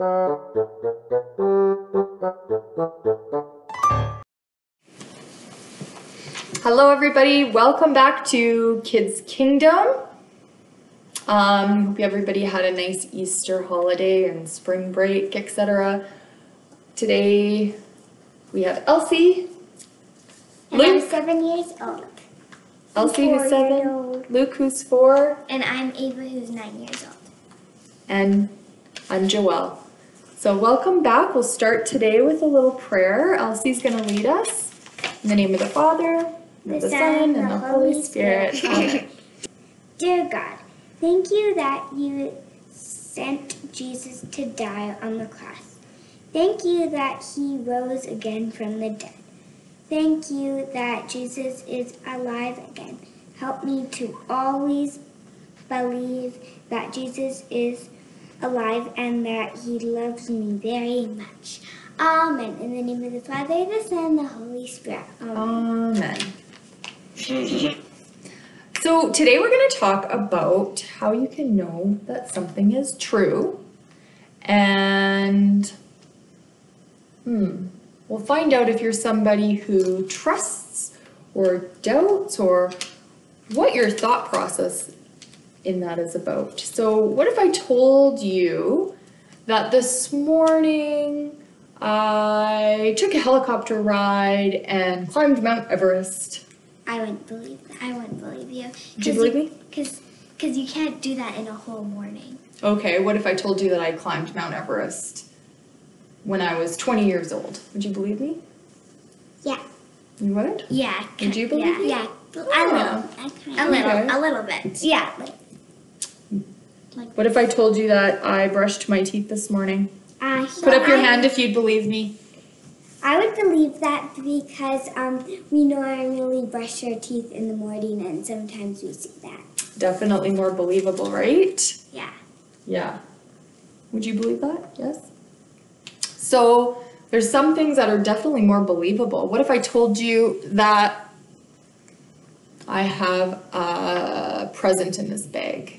Hello everybody, welcome back to Kids Kingdom. Hope everybody had a nice Easter holiday and spring break, etc. Today we have Elsie, And Luke. I'm 7 years old. Elsie who's 7, Luke who's 4, And I'm Ava who's 9 years old. and I'm Joelle. So welcome back. We'll start today with a little prayer. Elsie's going to lead us. In the name of the Father, and the Son, and the Holy Spirit. Amen. Dear God, thank you that you sent Jesus to die on the cross. Thank you that he rose again from the dead. Thank you that Jesus is alive again. Help me to always believe that Jesus is alive and that he loves me very much. Amen. In the name of the Father, the Son, and the Holy Spirit. Amen. Amen. So today we're going to talk about how you can know that something is true, and we'll find out if you're somebody who trusts or doubts or what your thought process in that is about. So what if I told you that this morning I took a helicopter ride and climbed Mount Everest? I wouldn't believe that. I wouldn't believe you. Would you believe me? Because you can't do that in a whole morning. Okay, what if I told you that I climbed Mount Everest when I was 20 years old? Would you believe me? Yeah. You would? Yeah. Would you believe me? Yeah. Oh. A little bit. Yeah. What if I told you that I brushed my teeth this morning? So Put up your hand if you'd believe me. I would believe that because we normally brush our teeth in the morning and sometimes we see that. Definitely more believable, right? Yeah. Yeah. Would you believe that? Yes? So there's some things that are definitely more believable. What if I told you that I have a present in this bag?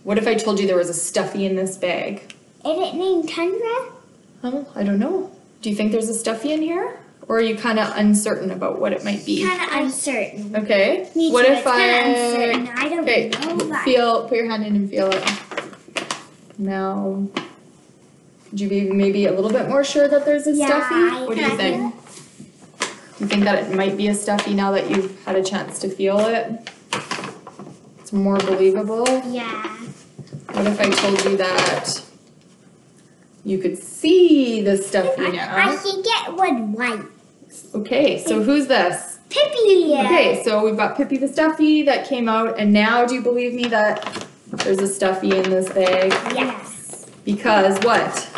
What if I told you there was a stuffy in this bag? Is it named Tundra? I don't know. Do you think there's a stuffy in here? Or are you kind of uncertain about what it might be? Kind of uncertain. Okay. Me too. What if It's kinda uncertain. I don't know that. Put your hand in and feel it. Now, would you be maybe a little bit more sure that there's a stuffy? What do you think? Do you think that it might be a stuffy now that you've had a chance to feel it? It's more believable? Yeah. What if I told you that you could see the stuffy now? I can get one white. Okay, so who's this? Pippi. Okay, so we've got Pippi the stuffy that came out, and now do you believe me that there's a stuffy in this bag? Yes. Because what?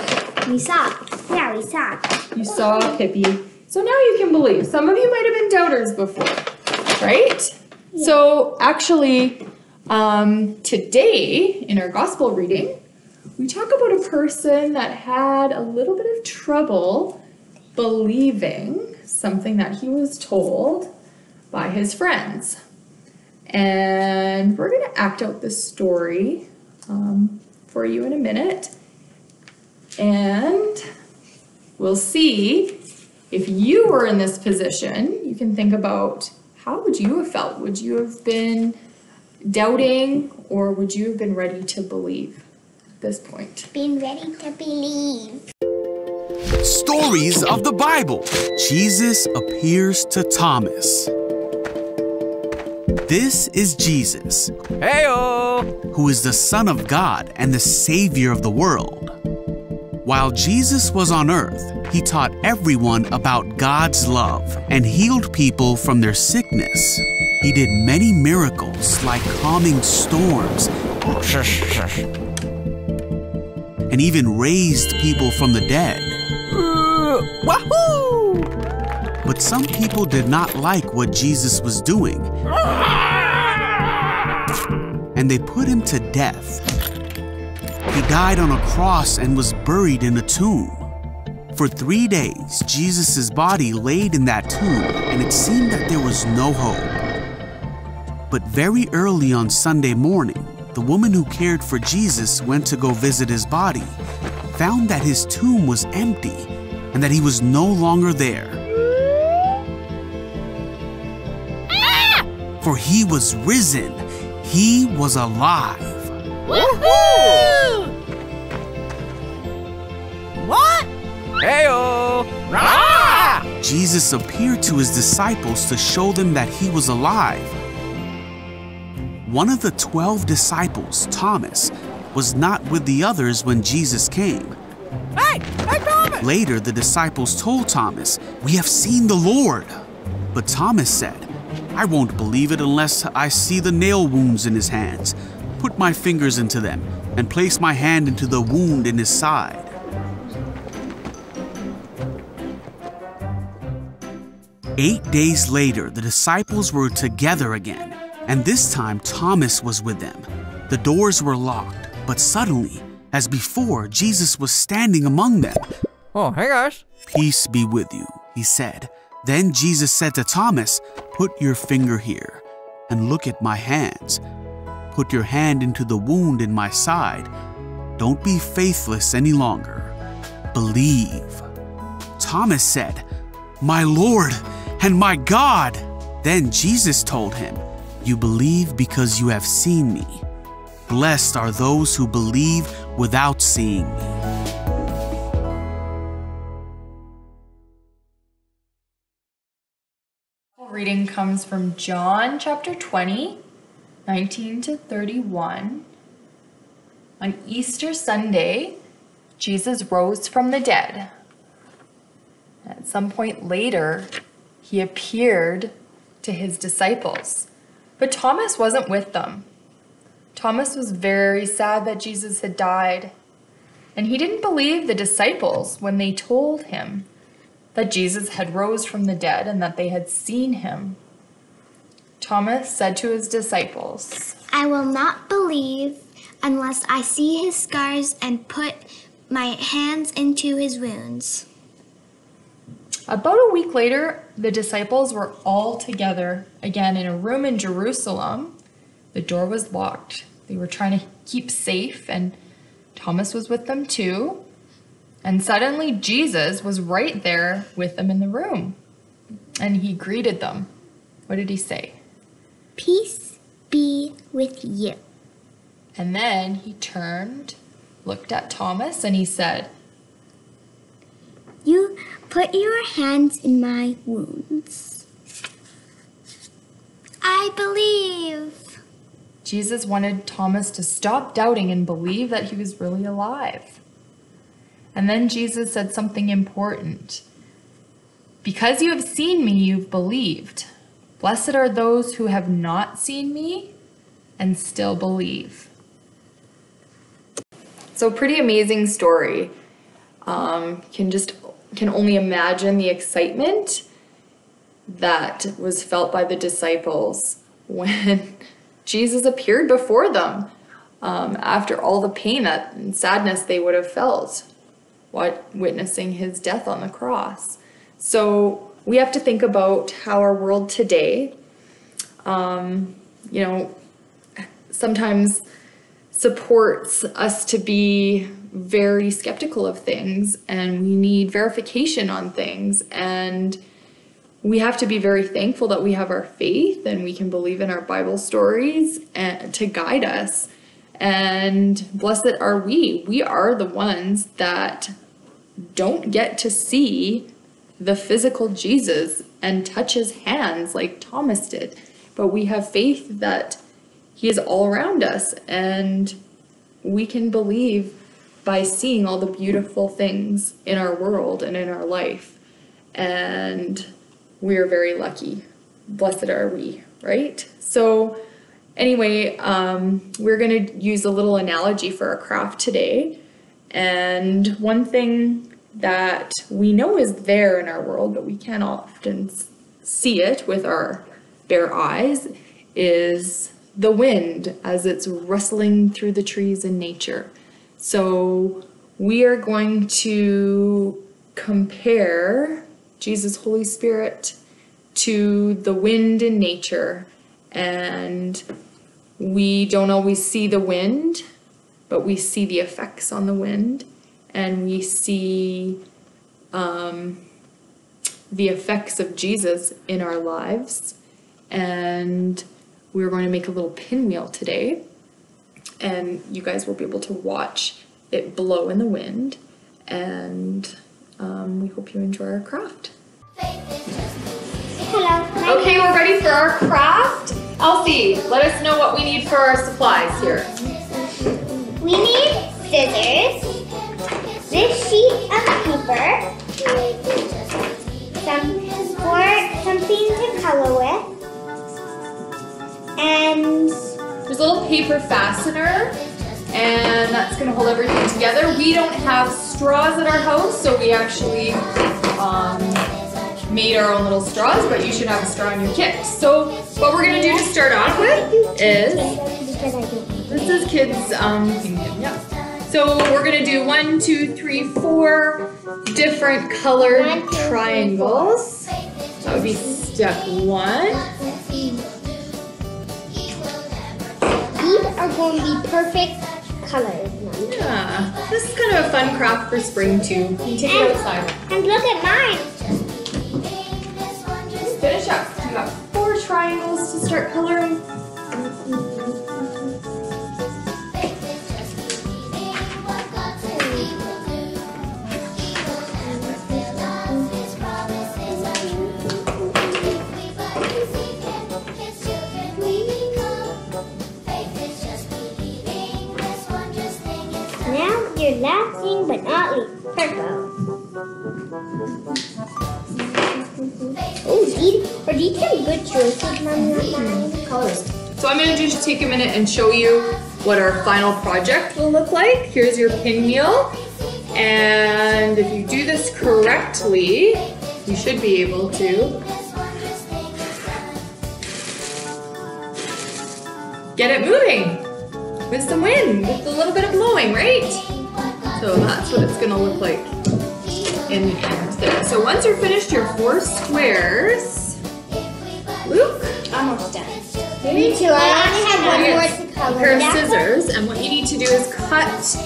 We saw. Yeah, we saw. You saw Pippi. So now you can believe. Some of you might have been doubters before, right? Yeah. So actually, today in our gospel reading, we talk about a person that had a little bit of trouble believing something that he was told by his friends. And we're going to act out this story for you in a minute. And we'll see if you were in this position. You can think about how would you have felt? Would you have been doubting, or would you have been ready to believe at this point? Being ready to believe. Stories of the Bible. Jesus appears to Thomas. This is Jesus, Heyo! who is the Son of God and the Savior of the world. While Jesus was on earth, he taught everyone about God's love and healed people from their sickness. He did many miracles like calming storms and even raised people from the dead. Wahoo! But some people did not like what Jesus was doing, and they put him to death. He died on a cross and was buried in a tomb. For 3 days, Jesus' body laid in that tomb, and it seemed that there was no hope. But very early on Sunday morning, the woman who cared for Jesus went to go visit his body, found that his tomb was empty and that he was no longer there. For he was risen. He was alive. Woohoo! What? Heyo! Rah! Jesus appeared to his disciples to show them that he was alive. One of the 12 disciples, Thomas, was not with the others when Jesus came. Hey, Thomas! Later, the disciples told Thomas, "We have seen the Lord." But Thomas said, "I won't believe it unless I see the nail wounds in his hands, put my fingers into them, and place my hand into the wound in his side." Eight days later, the disciples were together again, and this time Thomas was with them. The doors were locked, but suddenly, as before, Jesus was standing among them. Oh, hey guys. "Peace be with you," he said. Then Jesus said to Thomas, "Put your finger here and look at my hands. Put your hand into the wound in my side. Don't be faithless any longer. Believe." Thomas said, "My Lord and my God." Then Jesus told him, "You believe because you have seen me. Blessed are those who believe without seeing me." Reading comes from John chapter 20, 19 to 31. On Easter Sunday, Jesus rose from the dead. At some point later, he appeared to his disciples, but Thomas wasn't with them. Thomas was very sad that Jesus had died, and he didn't believe the disciples when they told him that Jesus had rose from the dead and that they had seen him. Thomas said to his disciples, I will not believe unless I see his scars and put my hands into his wounds. About a week later, the disciples were all together again in a room in Jerusalem. The door was locked. They were trying to keep safe, and Thomas was with them too. And suddenly Jesus was right there with them in the room, and he greeted them. What did he say? Peace be with you. And then he turned, looked at Thomas, and he said, You put your hands in my wounds. I believe. Jesus wanted Thomas to stop doubting and believe that he was really alive. And then Jesus said something important. Because you have seen me, you've believed. Blessed are those who have not seen me and still believe. So pretty amazing story. Can only imagine the excitement that was felt by the disciples when Jesus appeared before them after all the pain and sadness they would have felt witnessing his death on the cross. So we have to think about how our world today, sometimes supports us to be very skeptical of things, and we need verification on things, and we have to be very thankful that we have our faith and we can believe in our Bible stories and to guide us. And blessed are we. We are the ones that don't get to see the physical Jesus and touch his hands like Thomas did. But we have faith that he is all around us, and we can believe by seeing all the beautiful things in our world and in our life. And we are very lucky. Blessed are we, right? So anyway, we're going to use a little analogy for our craft today. And one thing that we know is there in our world, but we can't often see it with our bare eyes, is the wind as it's rustling through the trees in nature. So we are going to compare Jesus, Holy Spirit, to the wind in nature, and we don't always see the wind, but we see the effects on the wind, and we see the effects of Jesus in our lives. And we're going to make a little pinwheel today, and you guys will be able to watch it blow in the wind, and we hope you enjoy our craft. Hello. Okay, we're ready for our craft. Elsie, let us know what we need for our supplies here. We need scissors, this sheet of paper, something to color with, and There's a little paper fastener, and that's gonna hold everything together. We don't have straws at our house, so we actually made our own little straws, but you should have a straw in your kit. So what we're gonna do to start off with is, this is kids' kingdom, yeah. So we're gonna do 1, 2, 3, 4 different colored triangles. That would be step 1. These are going to be perfect colors. Yeah, this is kind of a fun craft for spring too. You can take it outside. And look at mine. Finish up. You got 4 triangles to start coloring. Now you're laughing but not least. Purple. Oh, these some good choices, Mommy. Colors. So I'm going to just take a minute and show you what our final project will look like. Here's your pinwheel. And if you do this correctly, you should be able to get it moving with some wind, with a little bit of blowing, right? So that's what it's going to look like in the end there. So once you're finished your 4 squares, Luke, Almost done. me too. I only have one more to color. A pair of scissors, and what you need to do is cut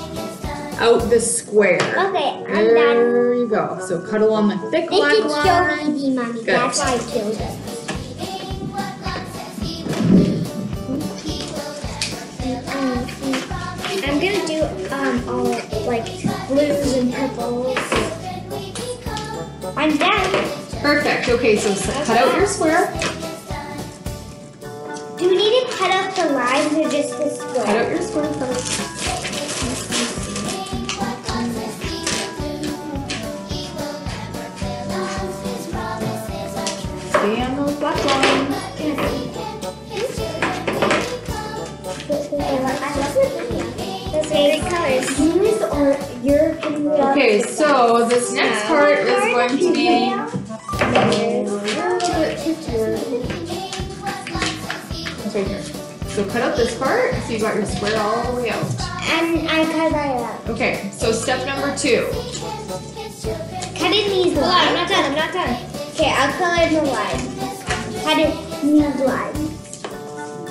out the square. Okay, I'm done. There you go. So cut along the thick black This is so line. easy, Mommy. Good. That's why I killed it. I'm gonna do all like blues and purples. I'm done. Perfect. Okay, so cut out your square. Do we need to cut out the lines or just the square? Cut out your square first. Stay on those black lines. Those favorite colors. Yours or your pinwheel? Okay, so this next part is going to be it's right here. So cut out this part, so you got your square all the way out. And I cut that out. Okay, so step number 2. Cut in these lines. I'm not done. Okay, I'll color the lines. Cut in these lines.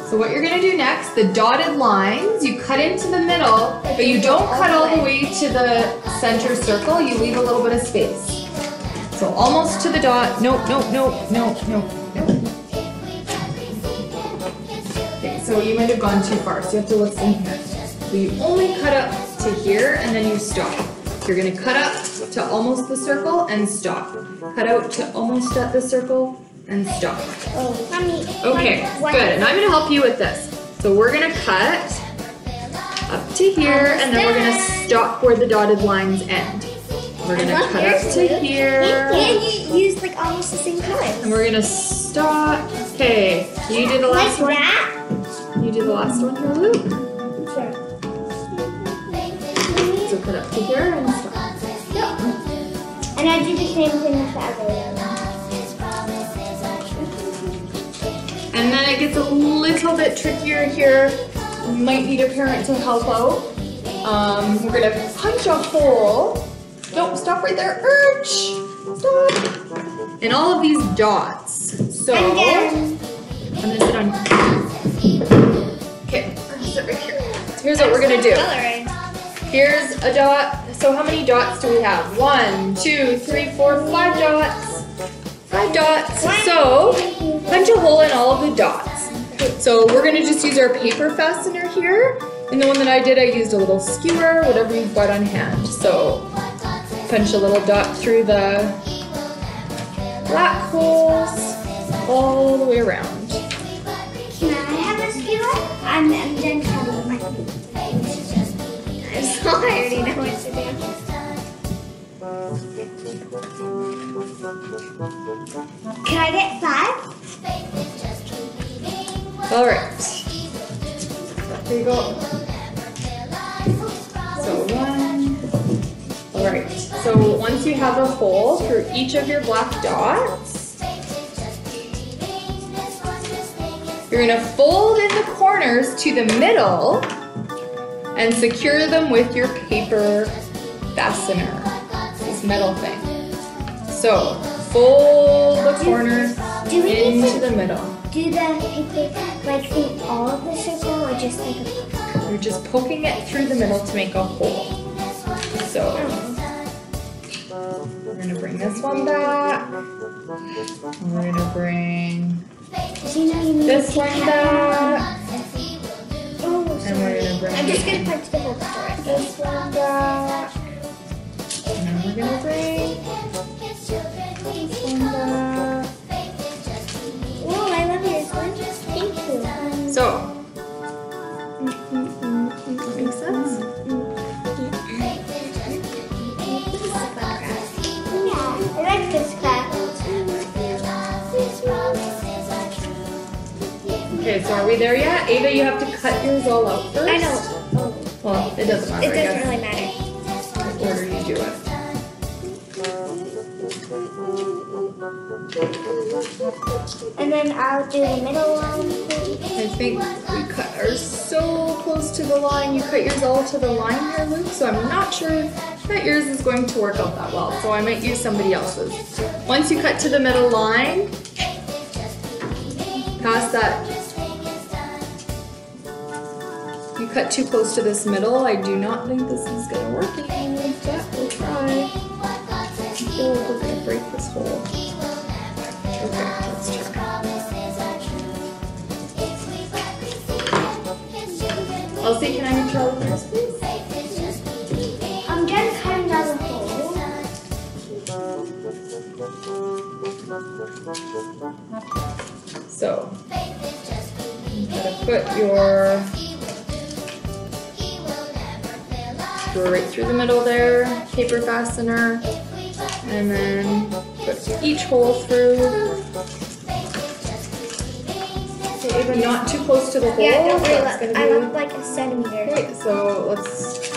So what you're gonna do next, the dotted lines, you cut into the middle, but you don't cut all the way to the center circle, you leave a little bit of space. So almost to the dot, nope. Okay, so you might have gone too far, so you have to listen here. So you only cut up to here and then you stop. You're gonna cut up to almost the circle and stop. Cut out to almost at the circle and stop. Oh, Mommy. Okay, good. And I'm gonna help you with this. So we're gonna cut up to here, and then we're gonna stop where the dotted lines end. We're gonna cut up to here, And you use like almost the same colors. and we're gonna stop. Okay, you do the last one. Like that? You do the last one here, Luke. Sure. So cut up to here and stop. Yep. And I do the same thing with the other one. And then it gets a little bit trickier here. You might need a parent to help out. We're gonna punch a hole. Don't stop right there. Urge. Stop. In all of these dots. So I'm done. I'm gonna sit on. Okay. here's what we're gonna do. Coloring. Here's a dot. So how many dots do we have? 1, 2, 3, 4, 5 dots. 5 dots. So punch a hole in all of the dots. So we're gonna just use our paper fastener here. And the one that I did, I used a little skewer, whatever you've got on hand. So punch a little dot through the black holes all the way around. Can I have a skewer? I'm done cutting my feet. I'm sorry, I already know what to do. Can I get 5? All right. Here you go. So 1. All right. So once you have a hole through each of your black dots, you're gonna fold in the corners to the middle and secure them with your paper fastener, this metal thing. So fold the corners do we need into the middle. Do the paper like in all of the circle or just like a poke? You're just poking it through the middle to make a hole. So we're gonna bring this one back. And we're gonna bring Do you know you need this to one cut back. Oh, And we're gonna bring I'm just gonna punch the hole for it. this one back. And then we're gonna bring this one back. Oh, I love yours one. Thank you. So, that makes sense? Yeah, I like this craft. Okay, so are we there yet? Ava, you have to cut yours all out first. I know. Well, it doesn't matter, It I doesn't guess, really matter. what order you do it. And then I'll do the middle one. I think we cut ours so close to the line. You cut yours all to the line here, Luke, so I'm not sure that yours is going to work out that well, so I might use somebody else's. Once you cut to the middle line, past that, you cut too close to this middle. I do not think this is gonna work, but we'll try. Oh, we're gonna break this hole. Okay, let's try. Elsie, can I have Charlie first, please? I'm done cutting out the hole. So, you gotta put your screw right through the middle there, paper fastener, and then put each hole through. Okay, Ava, not too close to the hole. Yeah, don't worry. That's gonna I be- left like a centimeter. Okay, so let's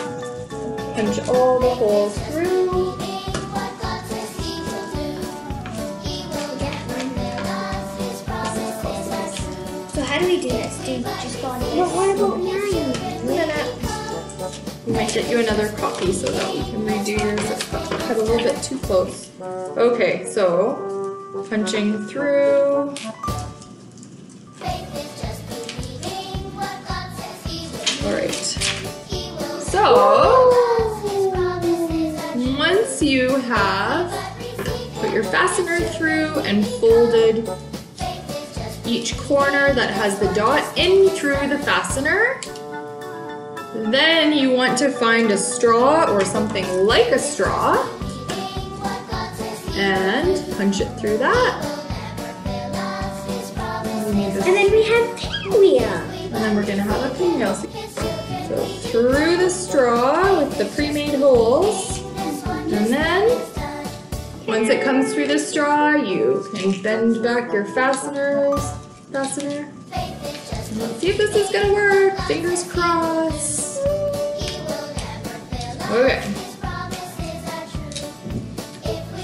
punch all the holes through. So how do we do this? Do you just go on this? What about mine? We might get you another copy so that we can redo yours. It's cut a little bit too close. Okay, so punching through. All right. So once you have put your fastener through and folded each corner that has the dot in through the fastener, then you want to find a straw or something like a straw and punch it through that. We need this. And then we have pinwheel. And then we're gonna have a pinwheel. So through the straw with the pre-made holes, and then once it comes through the straw, you can bend back your fastener. Let's see if this is gonna work. Fingers crossed. Okay.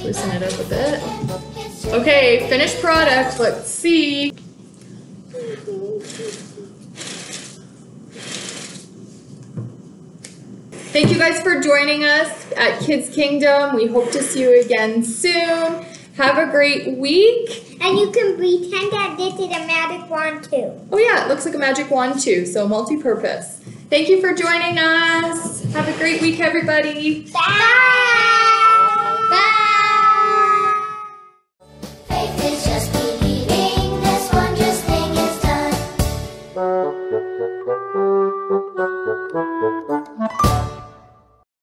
Loosen it up a bit. Okay, finished product. Let's see. Thank you guys for joining us at Kids Kingdom. We hope to see you again soon. Have a great week. And you can pretend that this is a magic wand too. Oh yeah, it looks like a magic wand too, so multi-purpose. Thank you for joining us. Have a great week, everybody. Bye! Bye! Faith is just believing this wondrous thing is done.